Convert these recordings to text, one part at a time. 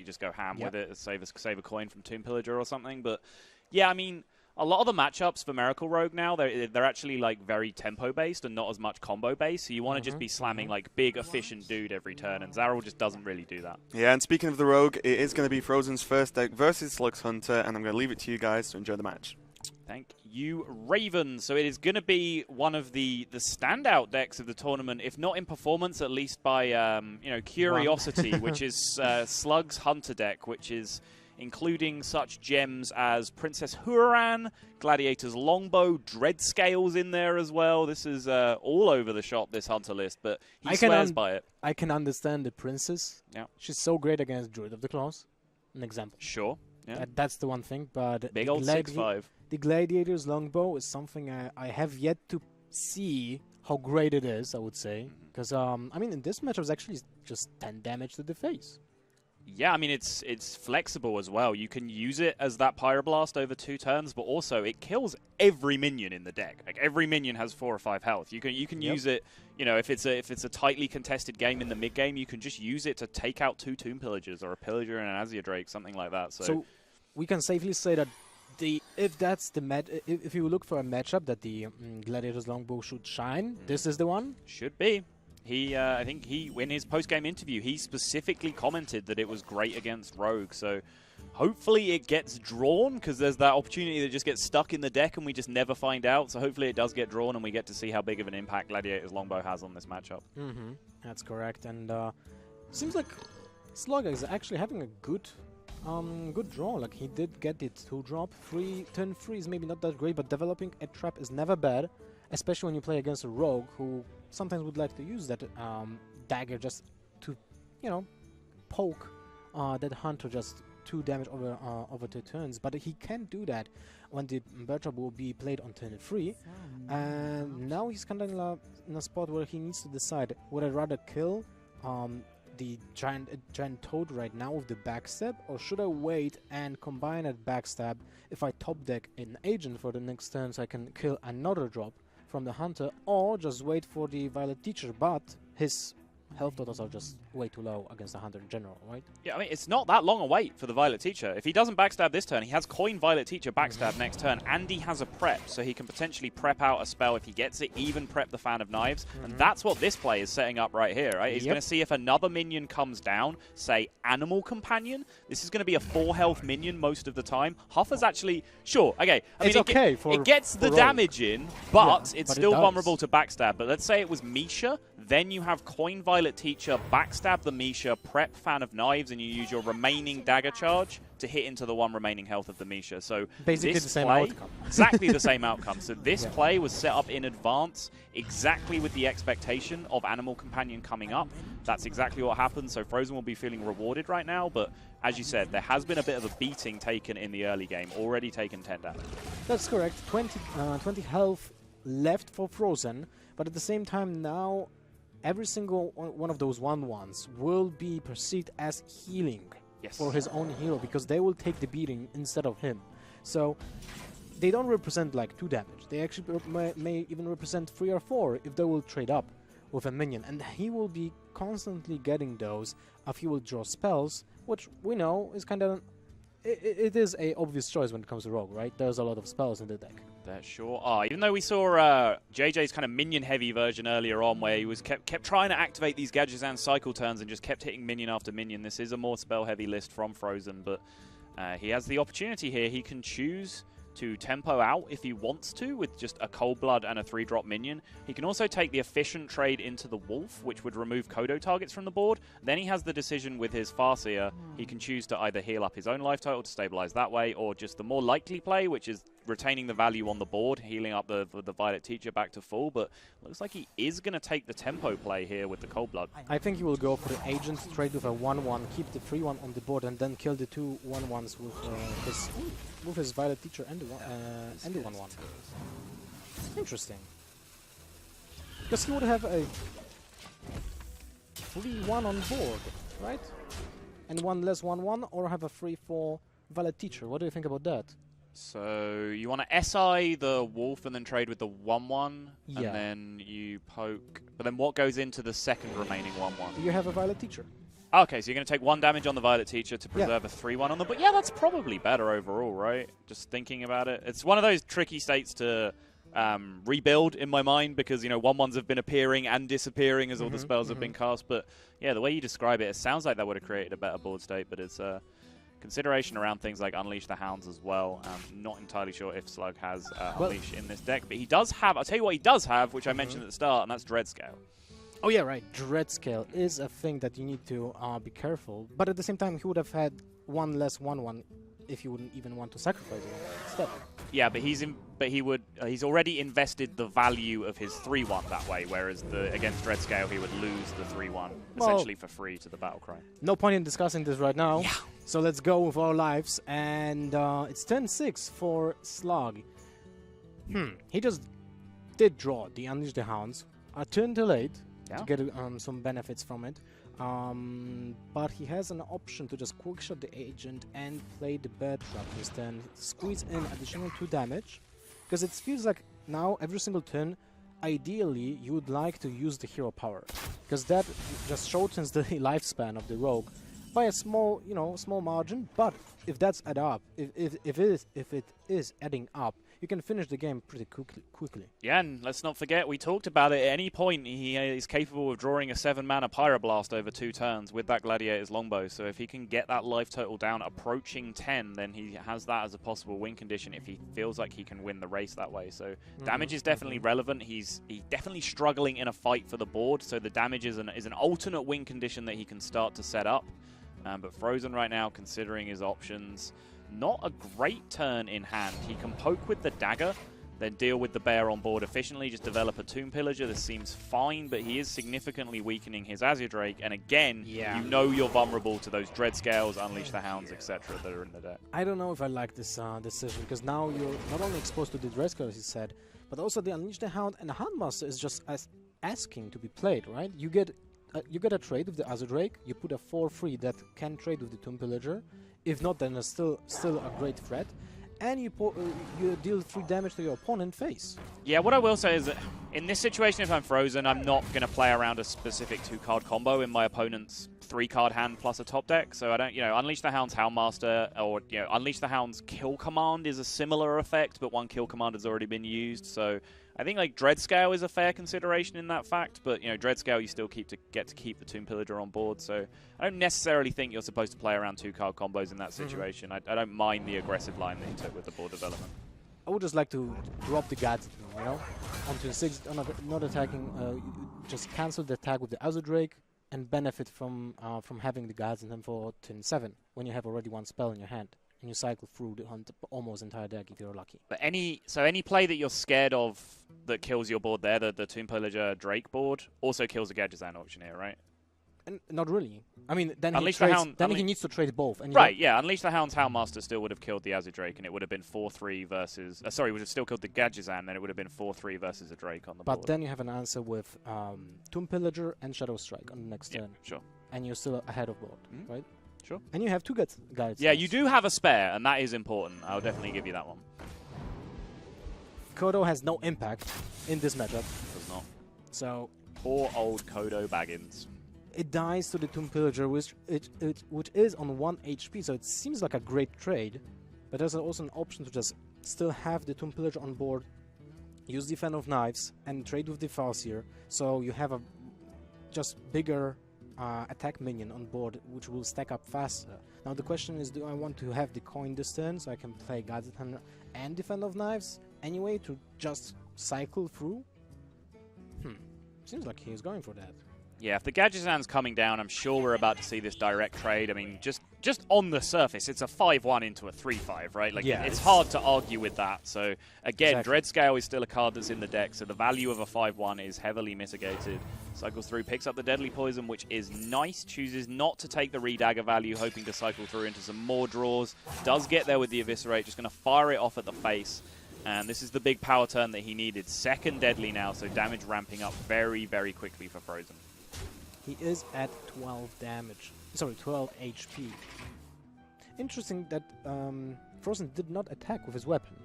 just go ham with it, save a coin from Tomb Pillager or something. But yeah, I mean, a lot of the matchups for Miracle Rogue now, they're actually like very tempo-based and not as much combo-based. So you want to just be slamming like big, efficient dude every turn, and Zaral just doesn't really do that. Yeah, and speaking of the Rogue, it is going to be Fr0zen's first deck versus Lux Hunter, and I'm going to leave it to you guys to enjoy the match. Thank you, Raven. So it is going to be one of the standout decks of the tournament, if not in performance, at least by you know, curiosity, which is Slug's Hunter deck, which is including such gems as Princess Huran, Gladiator's Longbow, Dreadscales in there as well. This is all over the shop, this Hunter list, but he swears by it. I can understand the Princess. Yeah. She's so great against Druid of the Claws. An example. Sure. Yeah. That's the one thing, but big old 6/5. The Gladiator's Longbow is something I have yet to see how great it is, I would say. Because, I mean, in this match, it was actually just 10 damage to the face. Yeah, I mean, it's flexible as well. You can use it as that Pyroblast over 2 turns, but also it kills every minion in the deck. Like, every minion has 4 or 5 health. You can use it, you know, if it's a tightly contested game in the mid game, you can just use it to take out 2 Tomb Pillagers or a Pillager and an Azure Drake, something like that. So we can safely say that if you look for a matchup that the Gladiator's Longbow should shine, this is the one. Should be. I think in his post-game interview, he specifically commented that it was great against Rogue. So hopefully it gets drawn, because there's that opportunity that just gets stuck in the deck and we just never find out. So hopefully it does get drawn and we get to see how big of an impact Gladiator's Longbow has on this matchup. That's correct. And seems like Slug is actually having a good draw. Like, he did get it 2-drop. Turn 3 is maybe not that great, but developing a trap is never bad, especially when you play against a Rogue who sometimes would like to use that dagger just to, you know, poke that Hunter just 2 damage over 2 turns. But he can't do that when the Bertrab will be played on turn 3. And now he's kind of in a spot where he needs to decide, would I rather kill the giant toad right now with the backstab, or should I wait and combine that backstab if I top deck an agent for the next turn so I can kill another drop from the Hunter, or just wait for the Violet Teacher, but his health totals are just way too low against the Hunter in general, right? Yeah, I mean, it's not that long a wait for the Violet Teacher. If he doesn't backstab this turn, he has Coin Violet Teacher backstab next turn, and he has a prep, so he can potentially prep out a spell if he gets it, even prep the Fan of Knives, and that's what this play is setting up right here, right? He's going to see if another minion comes down, say Animal Companion. This is going to be a 4 health minion most of the time. Huffer's actually, sure, okay. I mean, it gets the damage in, but it's still vulnerable to backstab. But let's say it was Misha, then you have Coin Violet Teacher, backstab the Misha, prep Fan of Knives, and you use your remaining dagger charge to hit into the 1 remaining health of the Misha. So basically the same outcome. Exactly the same outcome. So this play was set up in advance, exactly with the expectation of Animal Companion coming up. That's exactly what happened. So Fr0zen will be feeling rewarded right now, but as you said, there has been a bit of a beating taken in the early game, already taken 10 damage. That's correct. 20 health left for Fr0zen, but at the same time now, every single one of those 1/1s will be perceived as healing for his own hero, because they will take the beating instead of him. So they don't represent like 2 damage. They actually may even represent 3 or 4 if they will trade up with a minion. And he will be constantly getting those if he will draw spells, which we know is kind of... It is a obvious choice when it comes to Rogue, right? There's a lot of spells in the deck. There sure are. Even though we saw JJ's kind of minion-heavy version earlier on, where he was kept trying to activate these Gadgetzan cycle turns and just kept hitting minion after minion. This is a more spell-heavy list from Fr0zen, but he has the opportunity here. He can choose to tempo out if he wants to with just a Cold Blood and a 3-drop minion. He can also take the efficient trade into the Wolf, which would remove Kodo targets from the board. Then he has the decision with his Farseer. He can choose to either heal up his own life total to stabilize that way, or just the more likely play, which is retaining the value on the board, healing up the Violet Teacher back to full, but looks like he is going to take the tempo play here with the Cold Blood. I think he will go for the Agent trade with a 1/1, keep the 3/1 on the board, and then kill the 2 1/1s with his Violet Teacher and the 1/1. Interesting. Because he would have a 3/1 on board, right? And 1 less 1/1, or have a 3/4 Violet Teacher. What do you think about that? So you want to SI the Wolf and then trade with the 1/1, and then you poke. But then what goes into the second remaining 1/1? You have a Violet Teacher. Okay, so you're going to take 1 damage on the Violet Teacher to preserve a 3-1 on the... But yeah, that's probably better overall, right? Just thinking about it. It's one of those tricky states to rebuild in my mind because, you know, 1/1s have been appearing and disappearing as all the spells have been cast. But yeah, the way you describe it, it sounds like that would have created a better board state, but it's consideration around things like Unleash the Hounds as well. I'm not entirely sure if Slug has Unleash in this deck, but he does have... I'll tell you what he does have, which I mentioned at the start, and that's Dread Scale. Oh yeah, right. Dread Scale is a thing that you need to be careful. But at the same time, he would have had 1 less 1/1 if you wouldn't even want to sacrifice it instead. Yeah, but he's already invested the value of his 3/1 that way. Whereas against Dread Scale, he would lose the 3/1 essentially for free to the Battlecry. No point in discussing this right now. Yeah. So let's go with our lives, and it's turn 6 for Slug. He just did draw the Unleash the Hounds. A turn too late. To get some benefits from it. But he has an option to just quickshot the agent and play the Bird Trap this turn. Squeeze in additional 2 damage. Because it feels like now, every single turn, ideally, you would like to use the hero power. Because that just shortens the lifespan of the rogue by a small, small margin. But if that's add up, if it is adding up, you can finish the game pretty quickly. Yeah, and let's not forget, we talked about it, at any point he is capable of drawing a 7-mana Pyroblast over 2 turns with that Gladiator's Longbow. So if he can get that life total down approaching 10, then he has that as a possible win condition if he feels like he can win the race that way. So damage is definitely relevant. He's definitely struggling in a fight for the board, so the damage is an alternate win condition that he can start to set up. But Fr0zen right now, considering his options, not a great turn in hand. He can poke with the dagger, then deal with the bear on board efficiently, just develop a Tomb Pillager. This seems fine, but he is significantly weakening his Azure Drake. And again, you know you're vulnerable to those Dread Scales, Unleash the Hounds, etc. that are in the deck. I don't know if I like this decision, because now you're not only exposed to the Dread Scale, as you said, but also the Unleash the Hound, and the Houndmaster is just asking to be played, right? You get a trade with the Azure Drake, you put a 4/3 that can trade with the Tomb Pillager. If not, then it's still a great threat. And you deal 3 damage to your opponent face. Yeah, what I will say is that in this situation, if I'm Fr0zen, I'm not going to play around a specific 2-card combo in my opponent's 3-card hand plus a top deck. So I don't, Unleash the Hound's Houndmaster, or, Unleash the Hound's Kill Command is a similar effect, but 1 Kill Command has already been used. So I think like Dread Scale is a fair consideration in that fact, but Dread Scale you still get to keep the Tomb Pillager on board. So I don't necessarily think you're supposed to play around 2-card combos in that situation. I don't mind the aggressive line that he took with the board development. I would just like to drop the guards, onto 6, not attacking. Just cancel the attack with the Azure Drake and benefit from having the guards in them for turn 7 when you have already 1 spell in your hand. And you cycle through the almost entire deck if you're lucky. But any play that you're scared of that kills your board there, the Tomb Pillager Drake board, also kills a Gadgetzan Auctioneer, right? And not really. I mean, then he needs to trade both. And right, yeah. Unleash the Hound's Houndmaster still would have killed the Azure Drake, and it would have been 4/3 versus... would have still killed the Gadgetzan, then it would have been 4/3 versus a Drake on the board. But then you have an answer with Tomb Pillager and Shadow Strike on the next turn. Sure. And you're still ahead of board, right? Sure. And you have 2 guides. Yeah, you do have a spare, and that is important. I'll definitely give you that one. Kodo has no impact in this matchup. Does not. So poor old Kodo Baggins. It dies to the Tomb Pillager, which is on 1 HP, so it seems like a great trade. But there's also an option to just still have the Tomb Pillager on board, use the Fan of Knives, and trade with the Farseer. So you have a just bigger attack minion on board, which will stack up faster. Now the question is, do I want to have the coin this turn so I can play Gadgetzan and Defend of Knives anyway to just cycle through? Seems like he's going for that. Yeah, if the Gadgetzan's coming down, I'm sure we're about to see this direct trade. I mean, just on the surface, it's a 5-1 into a 3-5, right? Like, yeah, it's hard to argue with that. So, again, exactly. Dread Scale is still a card that's in the deck, so the value of a 5-1 is heavily mitigated. Cycles through, picks up the Deadly Poison, which is nice. Chooses not to take the Redagger value, hoping to cycle through into some more draws. Does get there with the Eviscerate, just going to fire it off at the face. And this is the big power turn that he needed. Second Deadly now, so damage ramping up very, very quickly for Fr0zen. He is at 12 damage. Sorry, 12 HP. Interesting that Fr0zen did not attack with his weapon.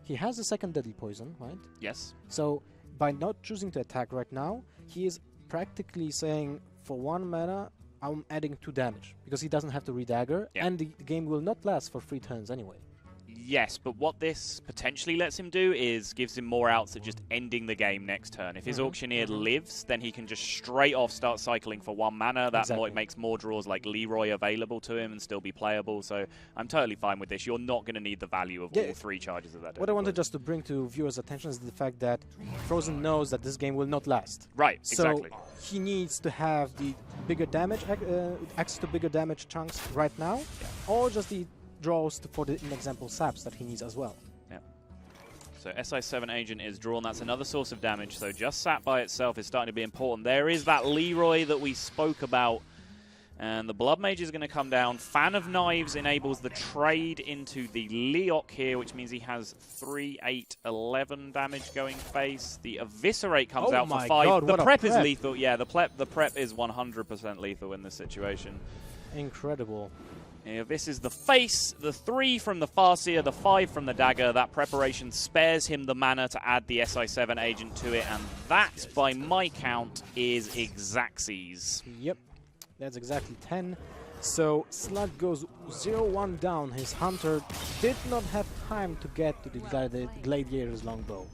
He has a second Deadly Poison, right? Yes. So, by not choosing to attack right now, he is practically saying, for 1 mana, I'm adding 2 damage because he doesn't have to redagger, and the game will not last for 3 turns anyway. Yes, but what this potentially lets him do is gives him more outs at just ending the game next turn. If his Auctioneer lives, then he can just straight off start cycling for 1 mana. That makes more draws like Leroy available to him and still be playable. So I'm totally fine with this. You're not going to need the value of all 3 charges of that. What I wanted just to bring to viewers' attention is the fact that Fr0zen knows that this game will not last. Right, exactly. So he needs to have the bigger damage, access to bigger damage chunks right now, or just the draws for the, in example, saps that he needs as well. Yeah. So SI7 Agent is drawn. That's another source of damage. So just sap by itself is starting to be important. There is that Leroy that we spoke about. And the Blood Mage is going to come down. Fan of Knives enables the trade into the Leok here, which means he has 3, 8, 11 damage going face. The Eviscerate comes out for 5. God, the prep is lethal. Yeah, the prep is 100% lethal in this situation. Incredible. Yeah, this is the face, the 3 from the Farseer, the 5 from the Dagger. That preparation spares him the mana to add the SI7 Agent to it, and that, by my count, is Xaxes. Yep, that's exactly 10. So Slug goes 0-1 down. His Hunter did not have time to get to the Gladiator's Longbow.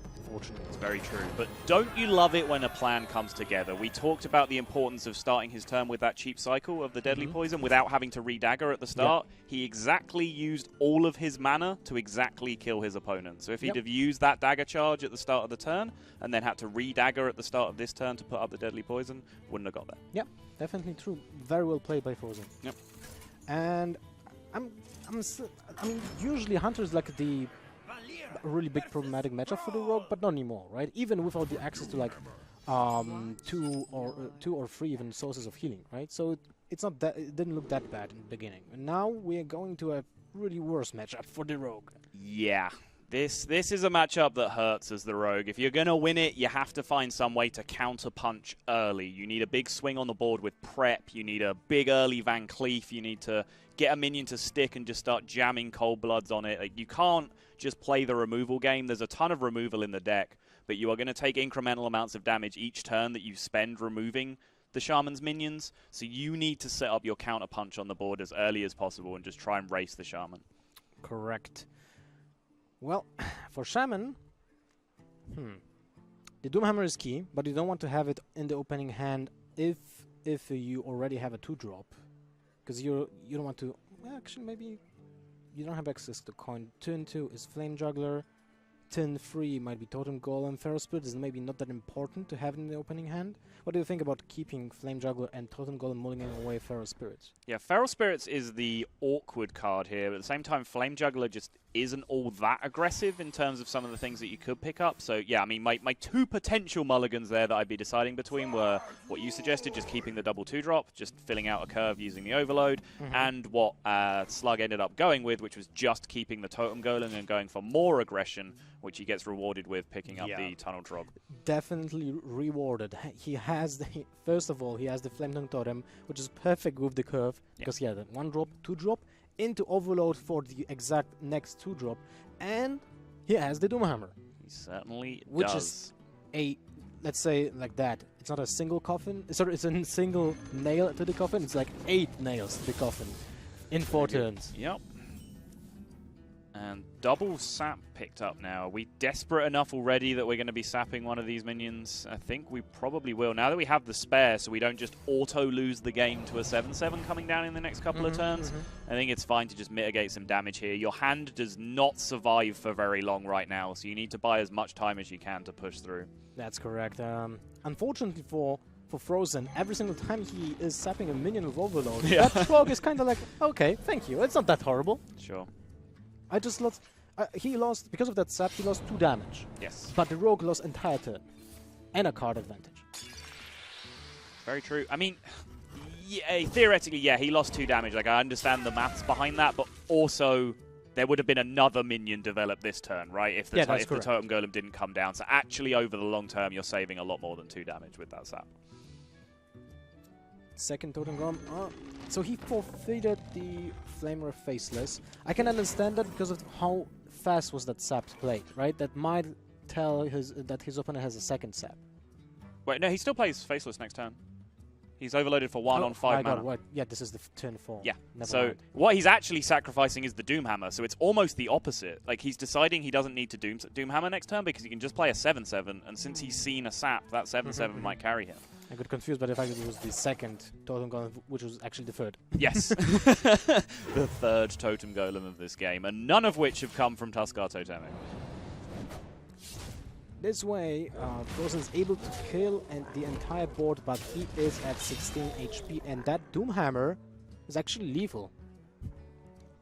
It's very true. But don't you love it when a plan comes together? We talked about the importance of starting his turn with that cheap cycle of the Deadly Poison without having to redagger at the start. Yep. He exactly used all of his mana to exactly kill his opponent. So if he'd have used that dagger charge at the start of the turn and then had to redagger at the start of this turn to put up the Deadly Poison, wouldn't have got there. Yep, definitely true. Very well played by Fr0zen. Yep. And I mean, usually Hunter's like a really big problematic matchup for the Rogue, but not anymore, right? Even without the access to like 2 or 3 even sources of healing, right? So it's not that, it didn't look that bad in the beginning. And now we are going to a really worse matchup for the Rogue. Yeah. This is a matchup that hurts as the Rogue. If you're going to win it, you have to find some way to counter-punch early. You need a big swing on the board with prep. You need a big early Van Cleef. You need to get a minion to stick and just start jamming Cold Bloods on it. Like, you can't just play the removal game. There's a ton of removal in the deck, but you are going to take incremental amounts of damage each turn that you spend removing the Shaman's minions. So you need to set up your counter-punch on the board as early as possible and just try and race the Shaman. Correct. Well, for Shaman, the Doomhammer is key, but you don't want to have it in the opening hand if you already have a 2-drop, because you don't want to. Well, actually, maybe you don't have access to coin. Turn 2 is Flame Juggler. Turn 3 might be Totem Golem. Feral Spirit is maybe not that important to have in the opening hand. What do you think about keeping Flame Juggler and Totem Golem mulling away Feral Spirits? Yeah, Feral Spirits is the awkward card here, but at the same time, Flame Juggler just isn't all that aggressive in terms of some of the things that you could pick up. So, yeah, I mean, my 2 potential mulligans there that I'd be deciding between were what you suggested, just keeping the double 2-drop, just filling out a curve using the Overload, and what Slug ended up going with, which was just keeping the Totem Golem and going for more aggression, which he gets rewarded with picking up the Tunnel Trog. Definitely rewarded. He has the, first of all, he has the Flame Tongue Totem, which is perfect with the curve, because he had a 1-drop, 2-drop, into Overload for the exact next 2-drop, and he has the Doomhammer. He certainly does. Which is a, let's say like that, it's not a single coffin, sorry, it's a single nail to the coffin, it's like 8 nails to the coffin in 4 turns. Yep. And double sap picked up now. Are we desperate enough already that we're going to be sapping one of these minions? I think we probably will. Now that we have the spare, so we don't just auto-lose the game to a 7-7 coming down in the next couple of turns, I think it's fine to just mitigate some damage here. Your hand does not survive for very long right now, so you need to buy as much time as you can to push through. That's correct. Unfortunately for Fr0zen, every single time he is sapping a minion with Overload, that Trog is kind of like, okay, thank you, it's not that horrible. Sure. I just lost. He lost, because of that sap, he lost 2 damage. Yes. But the Rogue lost entire turn. And a card advantage. Very true. I mean, yeah, theoretically, yeah, he lost 2 damage. Like, I understand the maths behind that, but also there would have been another minion developed this turn, right? If the Totem Golem didn't come down. So actually, over the long term, you're saving a lot more than 2 damage with that sap. Second Totem Golem. So he forfeited the Flamer Faceless. I can understand that because of how fast was that sap played, right? That might tell that his opponent has a second sap. Wait, no, he still plays Faceless next turn. He's overloaded for 1 on 5 mana. What? Yeah, this is the turn 4. Yeah. Never So mind. what he's actually sacrificing is the Doomhammer. So it's almost the opposite. Like he's deciding he doesn't need to Doomhammer next turn because he can just play a 7/7, and since he's seen a sap, that 7/7 might carry him. I got confused by the fact that it was the second Totem Golem, which was actually the third. Yes. The third Totem Golem of this game, and none of which have come from Tuskar Totemic. This way, Fr0zen is able to kill the entire board, but he is at 16 HP, and that Doomhammer is actually lethal.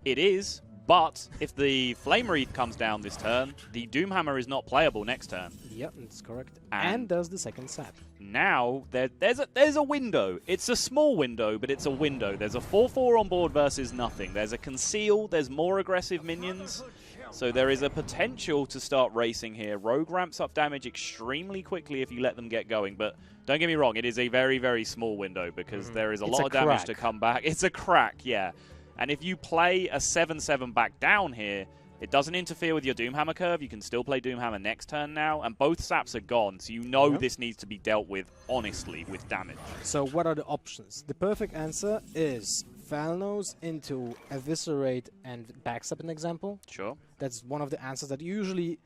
It is, but if the Flame Wreath comes down this turn, the Doomhammer is not playable next turn. Yep, that's correct. And And does the second sap. Now, there's a window. It's a small window, but it's a window. There's a 4/4 on board versus nothing. There's a conceal, there's more aggressive minions. So there is a potential to start racing here. Rogue ramps up damage extremely quickly if you let them get going, but don't get me wrong, it is a very, very small window because there is a lot of damage to come back. It's a crack, yeah. And if you play a 7/7 back down here, it doesn't interfere with your Doomhammer curve. You can still play Doomhammer next turn now, and both saps are gone, so you know this needs to be dealt with honestly with damage. So what are the options? The perfect answer is Falnos into Eviscerate and Backstab, an example. Sure. That's one of the answers that usually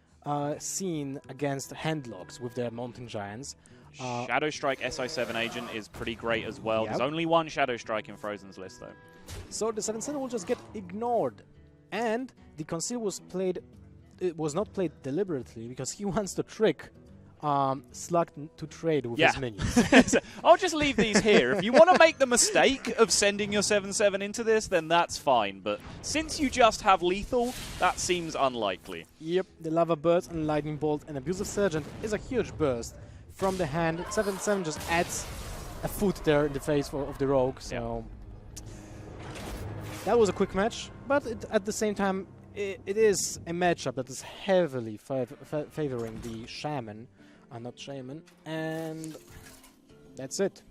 seen against handlocks with their Mountain Giants. Shadow Strike SI7 agent is pretty great as well. Yep. There's only one Shadow Strike in Fr0zen's list, though. So the 7/7 will just get ignored. And the Conceal was played, it was not played deliberately because he wants to trick Slug to trade with his minions. So I'll just leave these here. If you want to make the mistake of sending your 7/7 into this, then that's fine. But since you just have lethal, that seems unlikely. Yep, the Lava Burst and Lightning Bolt and Abusive Sergeant is a huge burst from the hand. 7/7 just adds a foot there in the face of the Rogue. So that was a quick match, but at the same time, it is a matchup that is heavily favoring the Shaman. Not Shaman, and that's it.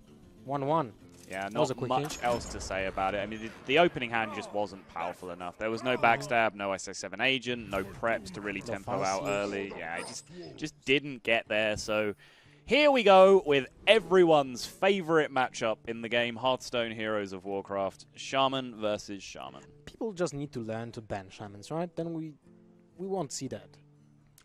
1-1. Yeah, not much else to say about it. I mean, the opening hand just wasn't powerful enough. There was no backstab, no SI7 agent, no preps to really tempo out early. Yeah, it just didn't get there. So here we go with everyone's favorite matchup in the game, Hearthstone Heroes of Warcraft, Shaman versus Shaman. People just need to learn to ban Shamans, right? Then we won't see that.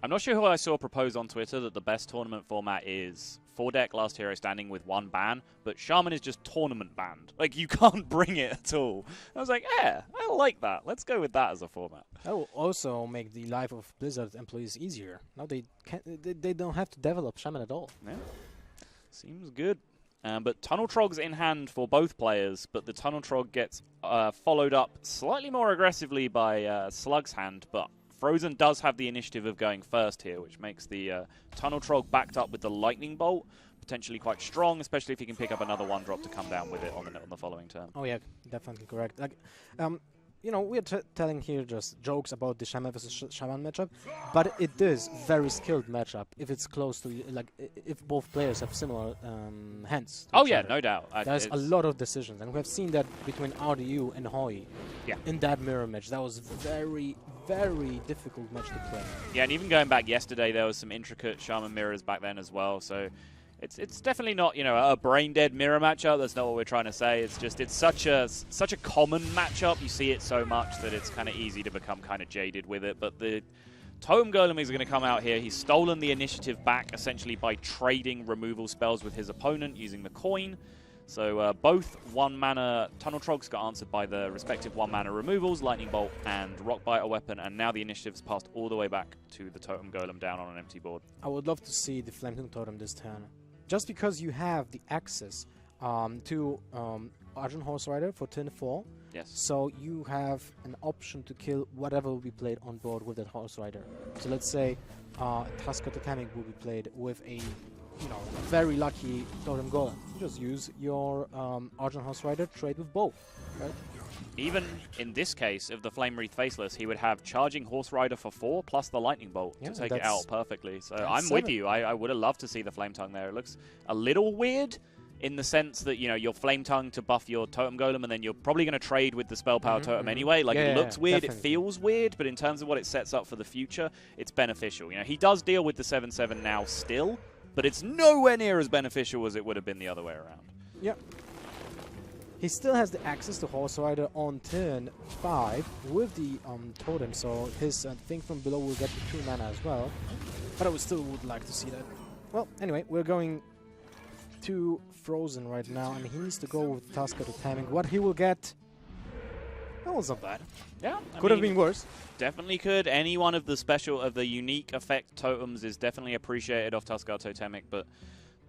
I'm not sure who I saw propose on Twitter that the best tournament format is 4-deck Last Hero Standing with 1 ban, but Shaman is just tournament banned. Like, you can't bring it at all. I was like, yeah, I like that. Let's go with that as a format. That will also make the life of Blizzard employees easier. Now they don't have to develop Shaman at all. Yeah, seems good. But Tunnel Trog's in hand for both players, but the Tunnel Trog gets followed up slightly more aggressively by Slug's hand, but Fr0zen does have the initiative of going first here, which makes the Tunnel Trog backed up with the Lightning Bolt potentially quite strong, especially if he can pick up another 1-drop to come down with it on the following turn. Oh yeah, definitely correct. Like, you know, we're telling here just jokes about the Shaman versus Shaman matchup, but it is very skilled matchup if it's close to, like, if both players have similar hands. Oh yeah, no doubt. There's a lot of decisions, and we have seen that between RDU and Hoi in that mirror match. That was very, very difficult match to play. Yeah, and even going back yesterday, there was some intricate Shaman mirrors back then as well, so it's definitely not, you know, a brain-dead mirror matchup. That's not what we're trying to say. It's just it's such a common matchup. You see it so much that it's kind of easy to become kind of jaded with it. But the Totem Golem is going to come out here. He's stolen the initiative back essentially by trading removal spells with his opponent using the coin. So both 1-mana Tunnel Trogs got answered by the respective 1-mana removals, Lightning Bolt and Rockbiter weapon, and now the initiative's passed all the way back to the Totem Golem down on an empty board. I would love to see the Flaming Totem this turn. Just because you have the access to Argent Horse Rider for turn 4, so you have an option to kill whatever will be played on board with that Horse Rider. So let's say Tuskar Totemic will be played with a very lucky Totem Golem. You just use your Argent Horse Rider, trade with both, right? Even in this case, of the Flame Wreath Faceless, he would have Charging Horse Rider for 4 plus the Lightning Bolt to take it out perfectly. So I'm with you. I would have loved to see the Flame Tongue there. It looks a little weird in the sense that, you know, your Flame Tongue to buff your Totem Golem, and then you're probably going to trade with the Spell Power Totem anyway. Like, it looks weird, it feels weird, but in terms of what it sets up for the future, it's beneficial. You know, he does deal with the 7/7 now still, but it's nowhere near as beneficial as it would have been the other way around. Yeah. He still has the access to Horse Rider on turn 5 with the totem, so his thing from below will get the 2 mana as well. But I still would like to see that. Well, anyway, we're going to Fr0zen right now, and he needs to go with Tusker to timing. What he will get, that was not bad. Yeah, Could have been worse. Definitely could. Any one of the unique effect totems is definitely appreciated off Tusker Totemic, but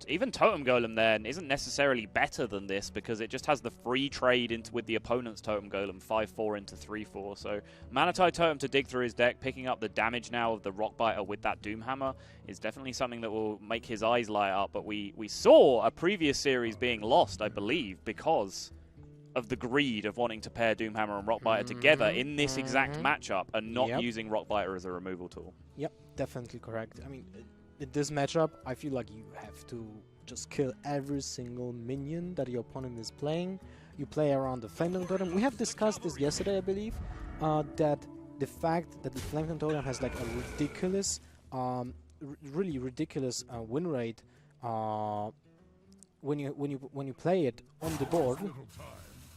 even Totem Golem then isn't necessarily better than this because it just has the free trade with the opponent's Totem Golem, 5/4 into 3/4. So Mana-Tide Totem to dig through his deck, picking up the damage now of the Rockbiter with that Doomhammer is definitely something that will make his eyes light up. But we saw a previous series being lost, I believe, because of the greed of wanting to pair Doomhammer and Rockbiter together in this exact matchup and not using Rockbiter as a removal tool. Yep, definitely correct. I mean, in this matchup, I feel like you have to just kill every single minion that your opponent is playing. You play around the Flametongue Totem. We have discussed this yesterday, I believe, that the fact that the Flametongue Totem has like a ridiculous, really ridiculous win rate when you play it on the board,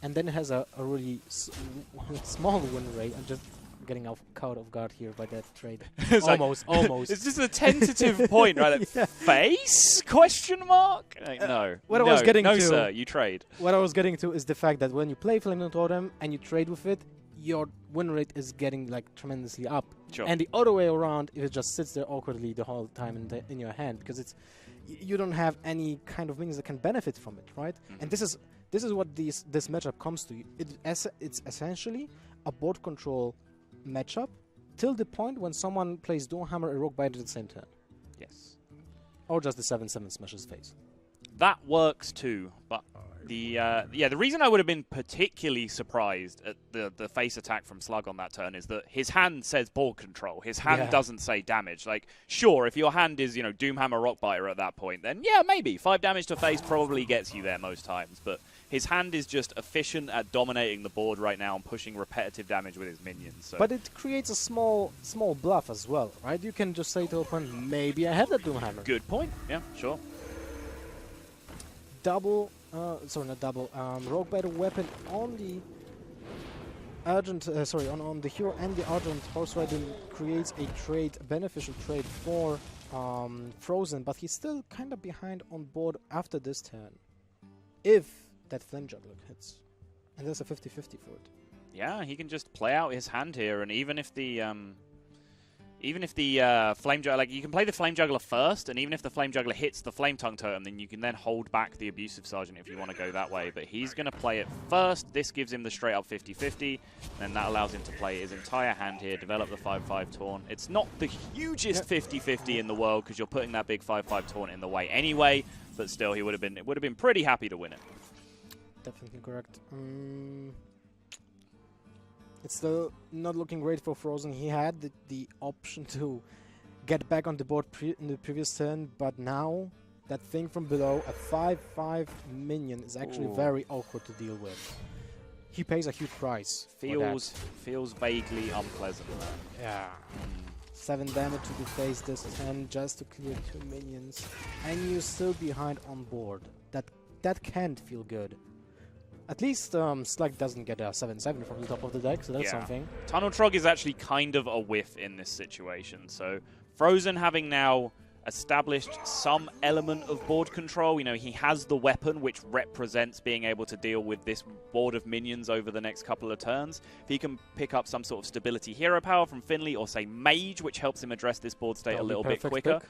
and then it has a really small win rate. I'm just getting caught off guard here by that trade. Almost. It's just a tentative point, right? Like, face? Question mark? Like, no. What I was getting no, to, sir, you trade. What I was getting to is the fact that when you play Flametongue Totem and you trade with it, your win rate is getting like tremendously up. Sure. And the other way around, if it just sits there awkwardly the whole time in your hand, because you don't have any kind of minions that can benefit from it, right? And this is what this matchup comes to. It's essentially a board control matchup till the point when someone plays Doomhammer and Rockbiter at the same turn. Yes. Or just the 7/7 smashes face. That works too, but the reason I would have been particularly surprised at the face attack from Slug on that turn is that his hand says board control. His hand doesn't say damage. Like, sure, if your hand is, Doomhammer Rockbiter at that point, then yeah, maybe 5 damage to face probably gets you there most times, but his hand is just efficient at dominating the board right now and pushing repetitive damage with his minions. So. But it creates a small bluff as well, right? You can just say to opponent, maybe I have that Doomhammer. Good point. Yeah, sure. Rockbiter weapon on the Argent, on the hero and the Argent Horse Rider creates a beneficial trade for Fr0zen, but he's still kind of behind on board after this turn. If that Flame Juggler hits. And there's a 50-50 for it. Yeah, he can just play out his hand here, and even if the Flame Juggler, like, you can play the Flame Juggler first, and even if the Flame Juggler hits the Flametongue Totem, then you can then hold back the Abusive Sergeant if you want to go that way. But he's going to play it first. This gives him the straight up 50-50, and that allows him to play his entire hand here, develop the 5/5 Taunt. It's not the hugest 50-50 in the world because you're putting that big 5/5 Taunt in the way anyway, but still, he would have been pretty happy to win it. Definitely correct. It's still not looking great for Fr0zen. He had the option to get back on the board in the previous turn, but now that thing from below, a 5/5 minion, is actually very awkward to deal with. He pays a huge price. Feels vaguely unpleasant. Yeah. 7 damage to the face this turn just to clear 2 minions, and you're still behind on board. That can't feel good. At least Slug doesn't get a 7/7 from the top of the deck, so that's something. Tunnel Trog is actually kind of a whiff in this situation. So Fr0zen having now established some element of board control. He has the weapon, which represents being able to deal with this board of minions over the next couple of turns. If he can pick up some sort of stability hero power from Finley, or say Mage, which helps him address this board state a little bit quicker.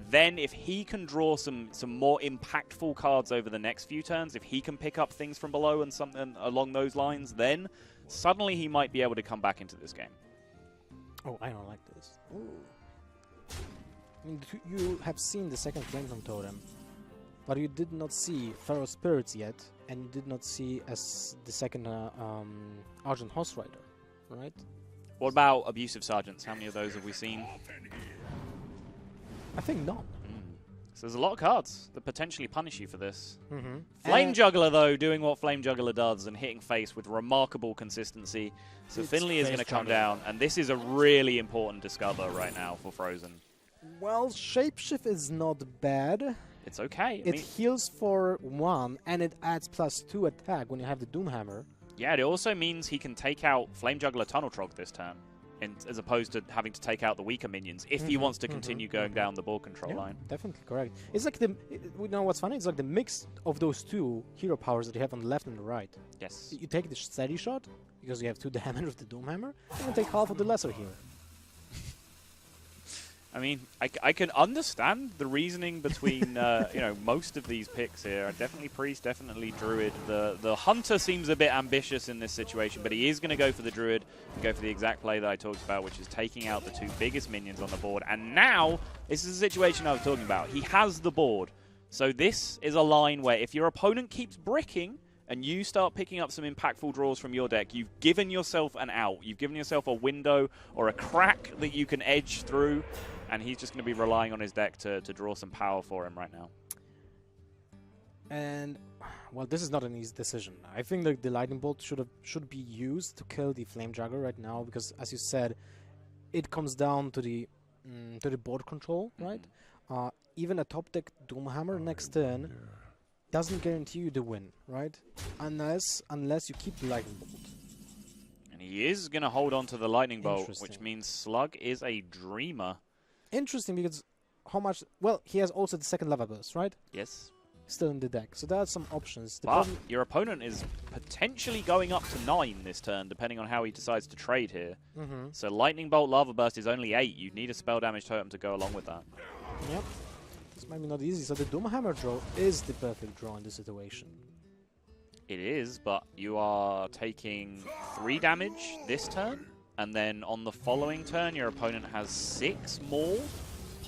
Then if he can draw some more impactful cards over the next few turns, if he can pick up things from below and something along those lines, then suddenly he might be able to come back into this game. Oh, I don't like this. Ooh. I mean, you have seen the second Flametongue Totem, but you did not see Feral Spirits yet, and you did not see as the second Argent Horse Rider, right? What about Abusive Sergeants? How many of those have we seen? I think none. So there's a lot of cards that potentially punish you for this. Flame Juggler, though, doing what Flame Juggler does and hitting face with remarkable consistency. So Finley is going to come down, and this is a really important discover right now for Fr0zen. Well, Shapeshift is not bad. It's okay. It heals for 1, and it adds +2 attack when you have the Doomhammer. Yeah, it also means he can take out Flame Juggler Tunnel Trog this turn, as opposed to having to take out the weaker minions if he wants to continue going down the board control line. Definitely correct. It's like you know what's funny? It's like the mix of those two hero powers that you have on the left and the right. Yes. You take the steady shot because you have 2 damage with the Doomhammer, and you take half of the lesser hero. I mean, I can understand the reasoning between you know, most of these picks here. Definitely Priest, definitely Druid. The Hunter seems a bit ambitious in this situation, but he is going to go for the Druid and go for the exact play that I talked about, which is taking out the 2 biggest minions on the board. And now, this is the situation I was talking about. He has the board. So this is a line where if your opponent keeps bricking and you start picking up some impactful draws from your deck, you've given yourself an out. You've given yourself a window or a crack that you can edge through. And he's just going to be relying on his deck to draw some power for him right now. And, well, this is not an easy decision. I think that the Lightning Bolt should be used to kill the Flame Juggler right now, because, as you said, it comes down to the board control, right? Even a top deck Doomhammer next turn doesn't guarantee you the win, right? Unless you keep the Lightning Bolt. And he is going to hold on to the Lightning Bolt, which means Slug is a dreamer. Interesting, because how much... Well, he has also the second Lava Burst, right? Yes. Still in the deck. So there are some options. But your opponent is potentially going up to 9 this turn, depending on how he decides to trade here. So Lightning Bolt, Lava Burst is only 8. You need a spell damage totem to go along with that. Yep. This might be not easy. So the Doomhammer draw is the perfect draw in this situation. It is, but you are taking 3 damage this turn. And then on the following turn, your opponent has 6 more,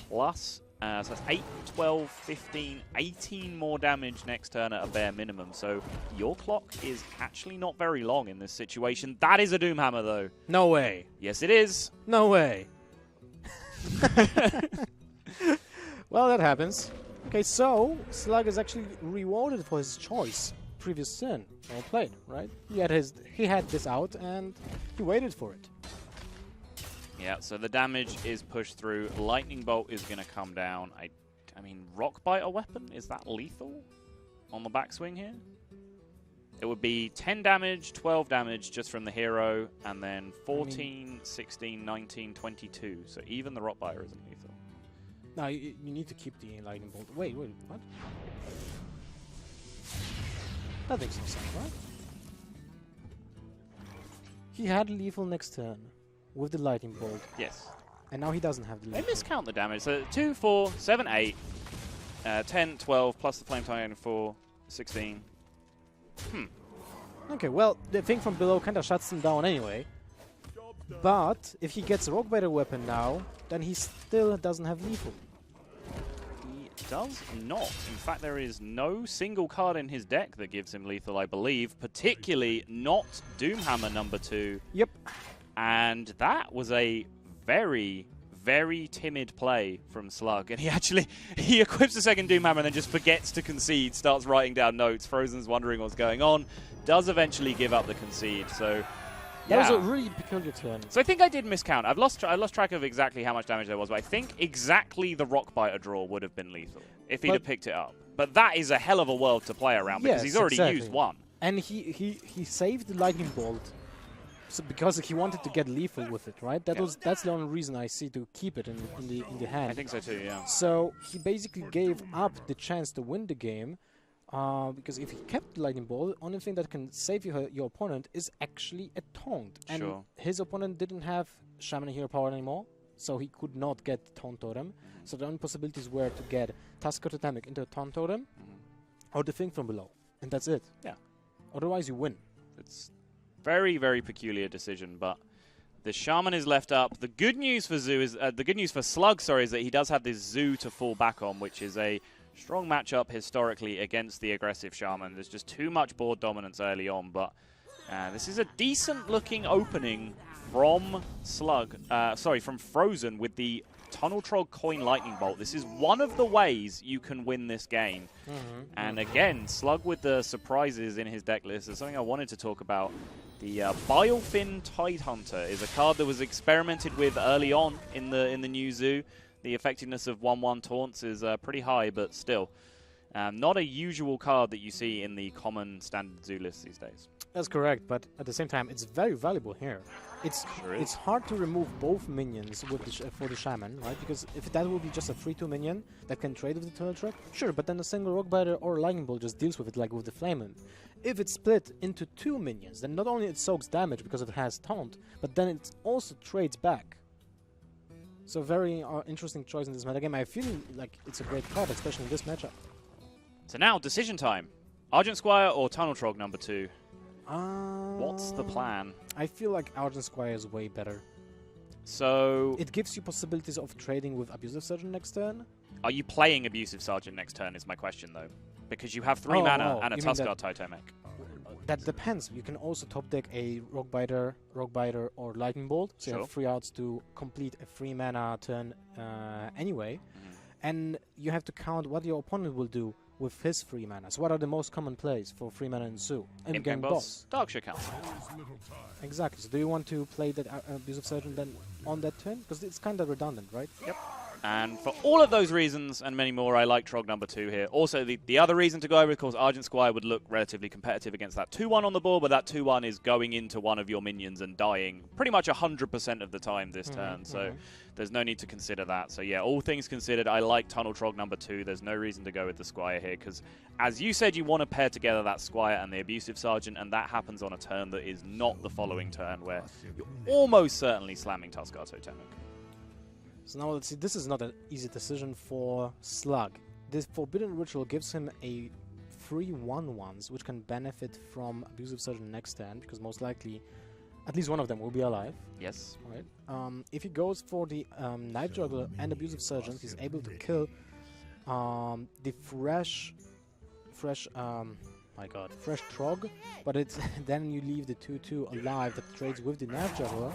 plus, so that's 8, 12, 15, 18 more damage next turn at a bare minimum. So your clock is actually not very long in this situation. That is a Doomhammer, though. No way. Yes, it is. No way. Well, that happens. Okay, so Slug is actually rewarded for his choice. Previous turn, well played, right? He had this out and he waited for it. Yeah, so the damage is pushed through. Lightning Bolt is going to come down. I mean, Rock Biter weapon, is that lethal on the backswing here? It would be 10 damage, 12 damage just from the hero, and then 14, 16, 19, 22. So even the Rock Biter isn't lethal. No, you need to keep the Lightning Bolt. Wait, what? That makes no sense, right? He had lethal next turn with the Lightning Bolt. Yes. And now he doesn't have the lethal. They miscount the damage. So 2, 4, 7, 8, 10, 12, plus the Flame Titan 4, 16. Okay, well, the thing from below kind of shuts him down anyway. But if he gets a Rock Biter weapon now, then he still doesn't have lethal. Does not. In fact, there is no single card in his deck that gives him lethal, I believe. Particularly not Doomhammer number 2. Yep. And that was a very, very timid play from Slug. And he equips the second Doomhammer and then just forgets to concede, starts writing down notes. Fr0zen's wondering what's going on. Does eventually give up the concede. So that was a really peculiar turn. So I think I did miscount. I lost track of exactly how much damage there was, but I think exactly the Rock Biter draw would have been lethal if he'd have picked it up. But that is a hell of a world to play around because he's already used 1. And he saved the Lightning Bolt because he wanted to get lethal with it, right? That's the only reason I see to keep it in the hand. I think so too, yeah. So he basically gave up the chance to win the game. Because if he kept the Lightning Bolt, only thing that can save your opponent is actually a taunt. And his opponent didn't have Shaman Hero Power anymore, so he could not get Taunt Totem. So the only possibilities were to get Tusker Totemic into a Taunt Totem, or the thing from below. And that's it. Yeah. Otherwise you win. It's very, very peculiar decision, but the Shaman is left up. The good news for Slug, is that he does have this Zoo to fall back on, which is a strong matchup historically against the aggressive Shaman. There's just too much board dominance early on, but this is a decent-looking opening from from Fr0zen with the Tunnel Trog Coin Lightning Bolt. This is one of the ways you can win this game. And again, Slug with the surprises in his deck list. There's something I wanted to talk about. The Bilefin Tidehunter is a card that was experimented with early on in the new Zoo. The effectiveness of 1/1 taunts is pretty high, but still. Not a usual card that you see in the common standard zoo list these days. That's correct, but at the same time, it's very valuable here. It's hard to remove both minions with for the Shaman, right? Because if that would be just a 3/2 minion that can trade with the Turtle Trap, sure, but then a single Rockbiter or Lightning Bolt just deals with it like with the Flame Imp. If it's split into 2 minions, then not only it soaks damage because it has Taunt, but then it also trades back. So very interesting choice in this metagame. I feel like it's a great card, especially in this matchup. So now, decision time. Argent Squire or Tunnel Trog number 2? What's the plan? I feel like Argent Squire is way better. So... It gives you possibilities of trading with Abusive Sergeant next turn. Are you playing Abusive Sergeant next turn is my question, though. Because you have 3 mana and a Tuskar Totemic. That depends. You can also top deck a Rockbiter, or Lightning Bolt. So you have 3 outs to complete a 3 mana turn anyway. And you have to count what your opponent will do with his 3 mana. So what are the most common plays for 3 mana in Zoo? In-game boss. Darkshire Council. Exactly. So do you want to play that Abusive Sergeant then on that turn? Because it's kind of redundant, right? Yep. And for all of those reasons and many more, I like Trog number 2 here. Also, the other reason to go over, of course, Argent Squire would look relatively competitive against that 2/1 on the board, but that 2/1 is going into one of your minions and dying pretty much 100% of the time this turn. So there's no need to consider that. So yeah, all things considered, I like Tunnel Trog number 2. There's no reason to go with the Squire here, because as you said, you want to pair together that Squire and the Abusive Sergeant, and that happens on a turn that is not the following turn, where you're almost certainly slamming Tuskar Totemic. So now let's see, this is not an easy decision for Slug. This Forbidden Ritual gives him a 3 1/1s, which can benefit from Abusive Sergeant next turn, because most likely at least one of them will be alive. Yes. Right. If he goes for the Knife Juggler and Abusive Sergeant, he's able to kill the fresh Trog, but it's then you leave the 2/2 alive that trades with the Knife Juggler.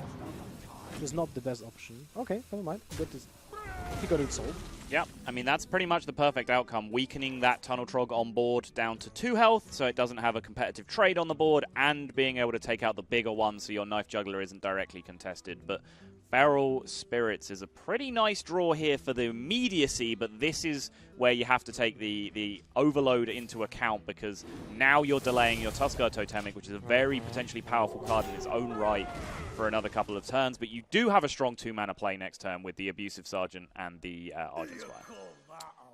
Is not the best option. Okay, never mind. He got it solved. Yeah, I mean, that's pretty much the perfect outcome. Weakening that Tunnel Trog on board down to 2 health, so it doesn't have a competitive trade on the board, and being able to take out the bigger one so your Knife Juggler isn't directly contested. But Feral Spirits is a pretty nice draw here for the immediacy, but this is where you have to take the overload into account, because now you're delaying your Tuskar Totemic, which is a very potentially powerful card in its own right, for another couple of turns. But you do have a strong 2-mana play next turn with the Abusive Sergeant and the Argent Squire.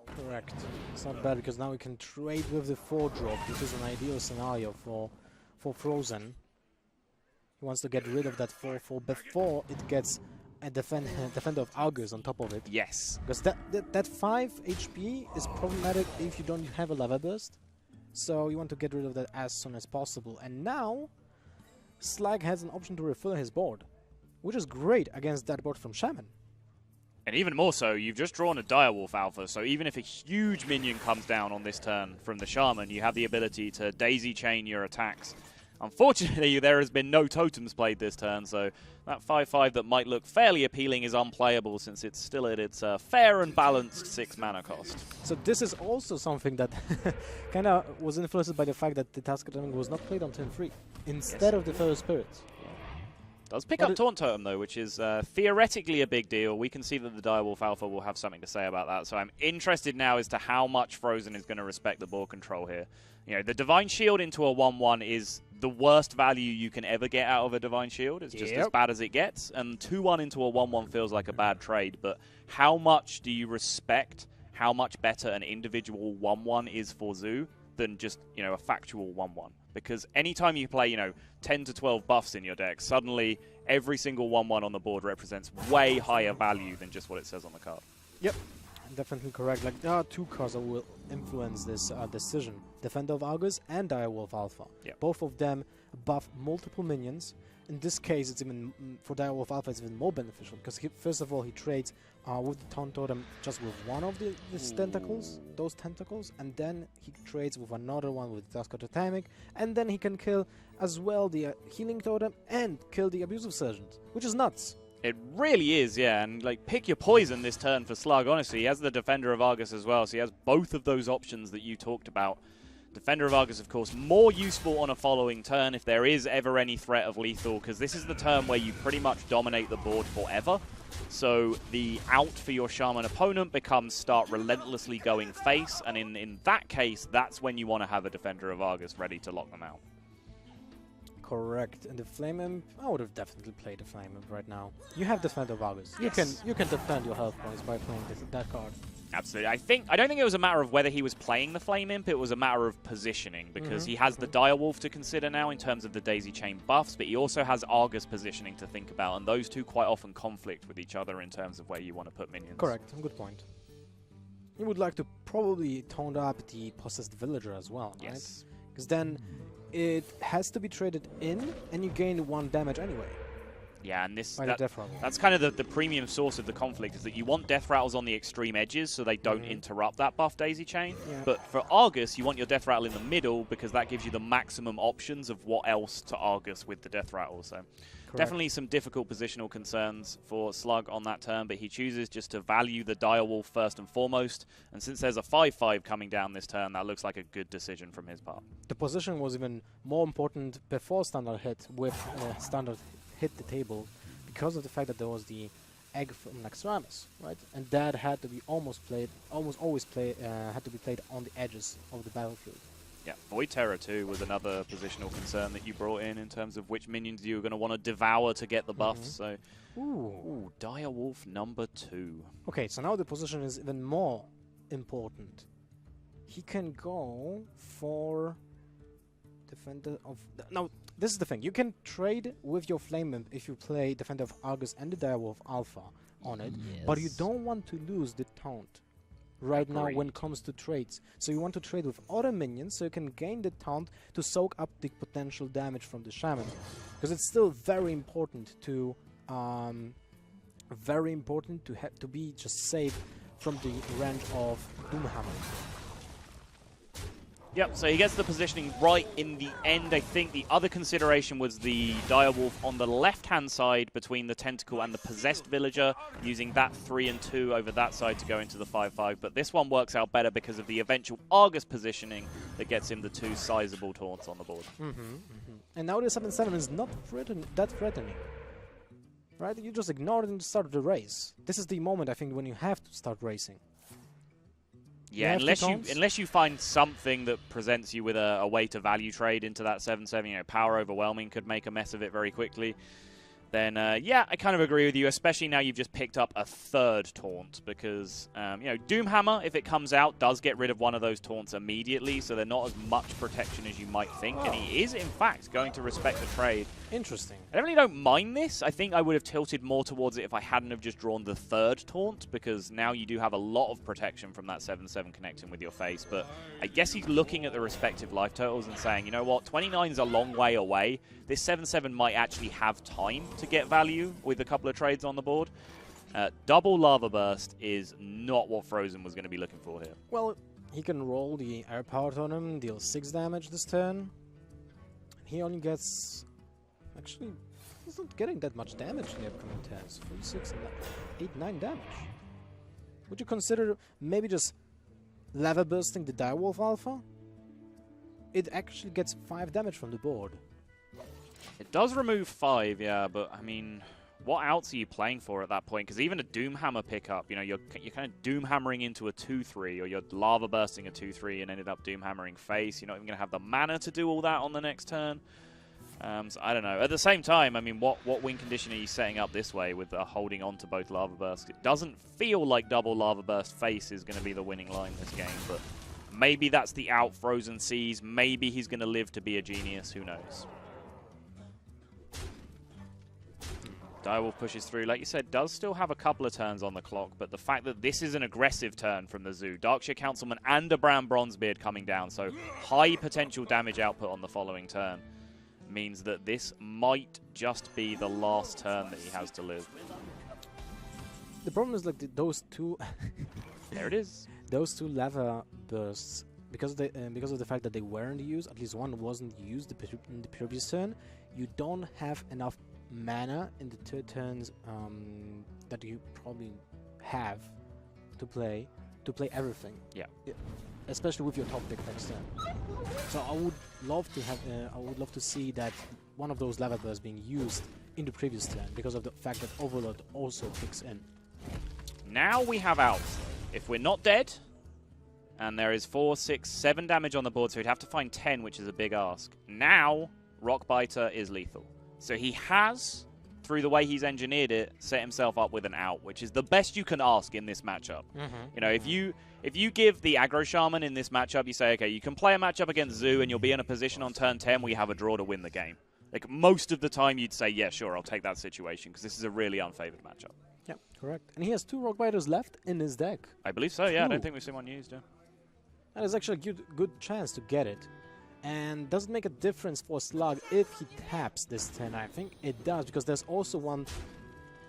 Correct. It's not bad, because now we can trade with the 4-drop, which is an ideal scenario for Fr0zen. He wants to get rid of that 4/4 before it gets a Defender of Augurs on top of it. Yes. Because that 5 HP is problematic if you don't have a Lava Burst. So you want to get rid of that as soon as possible. And now, Slag has an option to refill his board, which is great against that board from Shaman. And even more so, you've just drawn a Direwolf Alpha, so even if a huge minion comes down on this turn from the Shaman, you have the ability to daisy chain your attacks. Unfortunately, there has been no totems played this turn, so that 5/5 that might look fairly appealing is unplayable, since it's still at its fair and balanced 6 mana cost. So this is also something that kind of was influenced by the fact that the Tuskar Totemic was not played on turn 3 instead of the Feral Spirits. Does pick up Taunt Totem, though, which is theoretically a big deal. We can see that the Direwolf Alpha will have something to say about that, so I'm interested now as to how much Fr0zen is going to respect the board control here. You know, the Divine Shield into a 1/1 is the worst value you can ever get out of a Divine Shield. It's just as bad as it gets, and 2/1 into a 1/1 feels like a bad trade, but how much do you respect how much better an individual 1/1 is for Zoo than just, you know, a factual 1/1? Because anytime you play, you know, 10 to 12 buffs in your deck, suddenly every single 1/1 on the board represents way higher value than just what it says on the card. Yep, definitely correct. Like, there are 2 cards that will influence this decision. Defender of Augurs and Direwolf Alpha. Yep. Both of them buff multiple minions. In this case, it's even for Direwolf Alpha, it's even more beneficial, because first of all, he trades with the Taunt Totem just with one of these tentacles, those tentacles, and then he trades with another one with Tuskar Totemic, and then he can kill as well the Healing Totem and kill the Abusive Sergeant, which is nuts. It really is, yeah, and like, pick your poison this turn for Slug, honestly. He has the Defender of Argus as well, so he has both of those options that you talked about. Defender of Argus, of course, more useful on a following turn if there is ever any threat of lethal, because this is the turn where you pretty much dominate the board forever. So the out for your Shaman opponent becomes start relentlessly going face, and in that case, that's when you want to have a Defender of Argus ready to lock them out. Correct. And the Flame Imp, I would have definitely played the Flame Imp right now. You have Defender of Argus. Yes. You can defend your health points by playing that card. Absolutely. I don't think it was a matter of whether he was playing the Flame Imp, it was a matter of positioning, because he has the Direwolf to consider now in terms of the Daisy Chain buffs, but he also has Argus positioning to think about, and those two quite often conflict with each other in terms of where you want to put minions. Correct. Good point. You would like to probably tone up the Possessed Villager as well, right? Yes. Because then it has to be traded in, and you gain 1 damage anyway. Yeah, and that's kind of the premium source of the conflict, is that you want Death Rattles on the extreme edges so they don't interrupt that buff Daisy Chain. Yeah. But for Argus, you want your Death Rattle in the middle because that gives you the maximum options of what else to Argus with the Death Rattle. So definitely some difficult positional concerns for Slug on that turn, but he chooses just to value the Direwolf first and foremost. And since there's a 5/5 coming down this turn, that looks like a good decision from his part. The position was even more important before Standard hit, with Standard hit the table, because of the fact that there was the egg from Naxxramas, right? And that had to be almost always had to be played on the edges of the battlefield. Yeah, Void Terror too was another positional concern that you brought in terms of which minions you were going to want to devour to get the buffs. So, ooh, Direwolf number 2. Okay, so now the position is even more important. He can go for Defender of... Now, this is the thing. You can trade with your Flame Imp if you play Defender of Argus and the Direwolf Alpha on it, but you don't want to lose the taunt right now when it comes to trades. So you want to trade with other minions so you can gain the taunt to soak up the potential damage from the Shaman. Because it's still very important to be just safe from the range of Doomhammer. Yep, so he gets the positioning right in the end. I think the other consideration was the Direwolf on the left-hand side between the Tentacle and the Possessed Villager, using that 3 and 2 over that side to go into the 5/5. But this one works out better because of the eventual Argus positioning that gets him the 2 sizable taunts on the board. And now the 7/7 is not that threatening. Right? You just ignore it and start the race. This is the moment, I think, when you have to start racing. Yeah, unless you find something that presents you with a way to value trade into that 7/7, you know, Power Overwhelming could make a mess of it very quickly. Then, yeah, I kind of agree with you, especially now you've just picked up a 3rd taunt, because, you know, Doomhammer, if it comes out, does get rid of one of those taunts immediately, so they're not as much protection as you might think, and he is, in fact, going to respect the trade. Interesting. I really don't mind this. I think I would have tilted more towards it if I hadn't have just drawn the 3rd taunt, because now you do have a lot of protection from that 7/7 connecting with your face, but I guess he's looking at the respective life totals and saying, you know what, 29 is a long way away. This 7/7 might actually have time to get value with a couple of trades on the board. Double Lava Burst is not what Fr0zen was going to be looking for here. Well, he can roll the Air Power on him, deal 6 damage this turn. He only gets... Actually, he's not getting that much damage in the upcoming turns. 3, 6, and 8, 9 damage. Would you consider maybe just Lava Bursting the Direwolf Alpha? It actually gets 5 damage from the board. It does remove 5, yeah, but I mean, what outs are you playing for at that point? Because even a Doomhammer pickup, you know, you're kind of Doomhammering into a 2/3, or you're Lava Bursting a 2/3 and ended up Doomhammering face. You're not even going to have the mana to do all that on the next turn. So I don't know. At the same time, I mean, what win condition are you setting up this way with holding on to both Lava Bursts? It doesn't feel like double Lava Burst face is going to be the winning line this game, but maybe that's the out Fr0zen sees. Maybe he's going to live to be a genius. Who knows? Direwolf pushes through. Like you said, does still have a couple of turns on the clock, but the fact that this is an aggressive turn from the Zoo, Darkshire Councilman and a Brown Bronzebeard coming down, so high potential damage output on the following turn, means that this might just be the last turn that he has to live. The problem is like those two... There it is. Those 2 lava bursts, because of the fact that they weren't used, at least one wasn't used in the previous turn, you don't have enough mana in the 2 turns that you probably have to play everything. Yeah. Especially with your top pick next turn. So I would love to see that one of those lava bursts being used in the previous turn because of the fact that Overload also kicks in. Now we have out. If we're not dead, and there is 4, 6, 7 damage on the board, so he'd have to find 10, which is a big ask. Now, Rockbiter is lethal. So he has, through the way he's engineered it, set himself up with an out, which is the best you can ask in this matchup. You know, if you give the aggro shaman in this matchup, you say, okay, you can play a matchup against Zoo, and you'll be in a position on turn 10 where you have a draw to win the game. Like, most of the time you'd say, yeah, sure, I'll take that situation, because this is a really unfavored matchup. Yeah, correct. And he has 2 Rockbiters left in his deck. I believe so, yeah. I don't think we've seen one used, yeah. That is actually a good chance to get it. And does it make a difference for Slug if he taps this turn? I think it does, because there's also one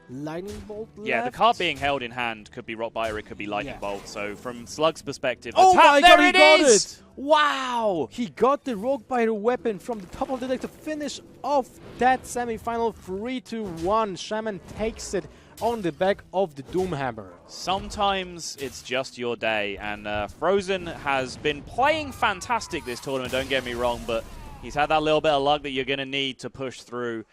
Lightning Bolt left. Yeah, the card being held in hand could be Rockbiter, it could be Lightning Bolt. So from Slug's perspective, oh my god, he got it! Wow! He got the Rockbiter weapon from the top of the deck to finish off that semi-final 3-1. Shaman takes it on the back of the Doomhammer. Sometimes it's just your day, and Fr0zen has been playing fantastic this tournament, don't get me wrong, but he's had that little bit of luck that you're going to need to push through.